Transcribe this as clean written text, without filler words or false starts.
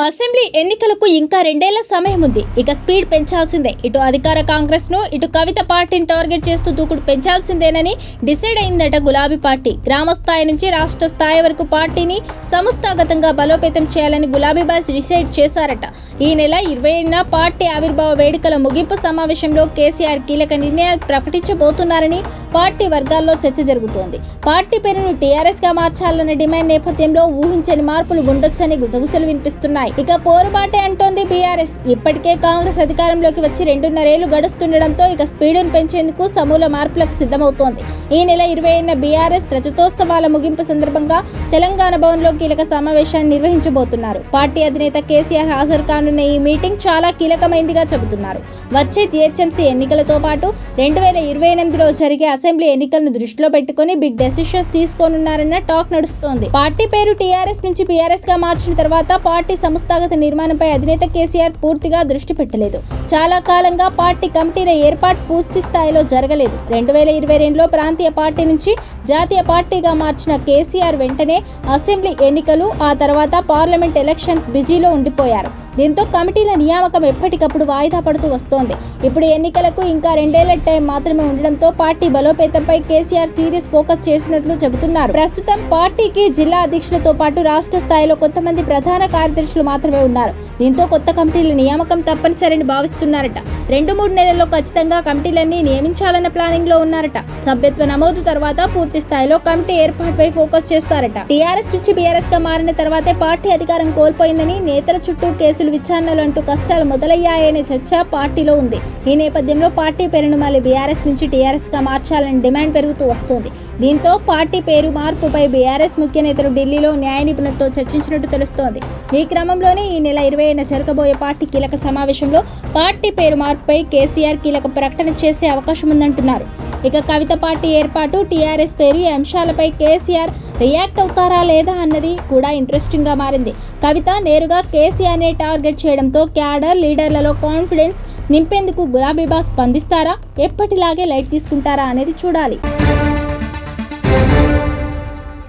Assembly ఎన్నికలకు ఇంకా 2 ఏళ్ల సమయం ఉంది. ఇక స్పీడ్ పెంచాల్సిందే. ఇటు అధికార కాంగ్రెస్ ను, ఇటు కవిత పార్టీని టార్గెట్ చేస్తూ దూకుడు పెంచాల్సిందేనని డిసైడ్ అయిందట గులాబీ పార్టీ. గ్రామ స్థాయి నుంచి రాష్ట్ర స్థాయి వరకు పార్టీని సంస్థాగతంగా బలోపేతం చేయాలని గులాబీ బాయ్స్ డిసైడ్ చేశారట. ఈ నెల 20న పార్టీ ఆవిర్భావ వేడుకల ముగింపు సమావేశంలో కేసీఆర్ కీలక నిర్ణయాలు ప్రకటించబోతున్నారని పార్టీ వర్గాల్లో చర్చ జరుగుతోంది. పార్టీ పేరును టీఆర్ఎస్ గా మార్చాలన్న డిమాండ్ నేపథ్యంలో ఊహించని మార్పులు ఉండొచ్చని గుసగుసలు వినిపిస్తున్నాయి. ఇక పోరుబాటే అంటోంది బీఆర్ఎస్. ఇప్పటికే కాంగ్రెస్ అధికారంలోకి వచ్చి 2.5 ఏళ్లు గడుస్తుండటంతో ఇక స్పీడును పెంచేందుకు సమూల మార్పులకు సిద్ధమవుతోంది. ఈ నెల 20న బీఆర్ఎస్ రజతోత్సవాల ముగింపు సందర్భంగా తెలంగాణ భవన్లో కీలక సమావేశాన్ని నిర్వహించబోతున్నారు. పార్టీ అధినేత కేసీఆర్ హాజరు కానున్న ఈ మీటింగ్ చాలా కీలకమైందిగా చెబుతున్నారు. వచ్చే జీహెచ్ఎంసీ ఎన్నికలతో పాటు 2028లో జరిగే అసెంబ్లీ ఎన్నికలను దృష్టిలో పెట్టుకుని బిగ్ డెసిషన్స్ తీసుకోనున్నారన్న టాక్ నడుస్తోంది. పార్టీ పేరు టీఆర్ఎస్ నుంచి బీఆర్ఎస్ గా మార్చిన తర్వాత పార్టీ సంస్థాగత నిర్మాణంపై అధినేత కేసీఆర్ పూర్తిగా దృష్టి పెట్టలేదు. చాలా కాలంగా పార్టీ కమిటీల ఏర్పాటు పూర్తి స్థాయిలో జరగలేదు. 2022లో ప్రాంతీయ పార్టీ నుంచి జాతీయ పార్టీగా మార్చిన కేసీఆర్ వెంటనే అసెంబ్లీ ఎన్నికలు, ఆ తర్వాత పార్లమెంట్ ఎలక్షన్స్ బిజీలో ఉండిపోయారు. దీంతో కమిటీల నియామకం ఎప్పటికప్పుడు వాయిదా పడుతూ వస్తోంది. ఇప్పుడు ఎన్నికలకు ఇంకా 2 ఏళ్ల టైం మాత్రమే ఉండడంతో పార్టీ బలోపేతంపై కేసీఆర్ సీరియస్ ఫోకస్ చేసినట్లు చెబుతున్నారు. ప్రస్తుతం పార్టీకి జిల్లా అధ్యక్షులతో పాటు రాష్ట్ర స్థాయిలో కొంతమంది ప్రధాన కార్యదర్శులు మాత్రమే ఉన్నారు. దీంతో కొత్త కమిటీల నియామకం తప్పనిసరిని భావిస్తున్నారట. 2-3 నెలల్లో ఖచ్చితంగా కమిటీలన్నీ నియమించాలన్న ప్లానింగ్ లో ఉన్నారట. సభ్యత్వ నమోదు తర్వాత పూర్తి స్థాయిలో కమిటీ ఏర్పాటుపై ఫోకస్ చేస్తారట. టీఆర్ఎస్ నుంచి బీఆర్ఎస్ గా మారిన తర్వాతే పార్టీ అధికారం కోల్పోయిందని, నేతల చుట్టూ కేసులు విచారణలు అంటూ కష్టాలు మొదలయ్యాయనే చర్చ పార్టీలో ఉంది. ఈ నేపథ్యంలో పార్టీ పేరును మళ్ళీ బీఆర్ఎస్ నుంచి టీఆర్ఎస్ గా మార్చాలని డిమాండ్ పెరుగుతూ వస్తోంది. దీంతో పార్టీ పేరు మార్పుపై బీఆర్ఎస్ ముఖ్య నేతలు ఢిల్లీలో న్యాయ నిపుణులతో చర్చించినట్టు తెలుస్తోంది. ఈ క్రమంలోనే ఈ నెల 20న జరగబోయే పార్టీ కీలక సమావేశంలో పార్టీ పేరు మార్పుపై కేసీఆర్ కీలక ప్రకటన చేసే అవకాశం ఉందంటున్నారు. ఇక కవిత పార్టీ ఏర్పాటు, టీఆర్ఎస్ పేరు, ఈ అంశాలపై కేసీఆర్ రియాక్ట్ అవుతారా లేదా అన్నది కూడా ఇంట్రెస్టింగ్ గా మారింది. కవిత నేరుగా కేసీఆర్నే టార్గెట్ చేయడంతో క్యాడర్ లీడర్లలో కాన్ఫిడెన్స్ నింపేందుకు గులాబీ బాస్ స్పందిస్తారా, ఎప్పటిలాగే లైట్ తీసుకుంటారా అనేది చూడాలి.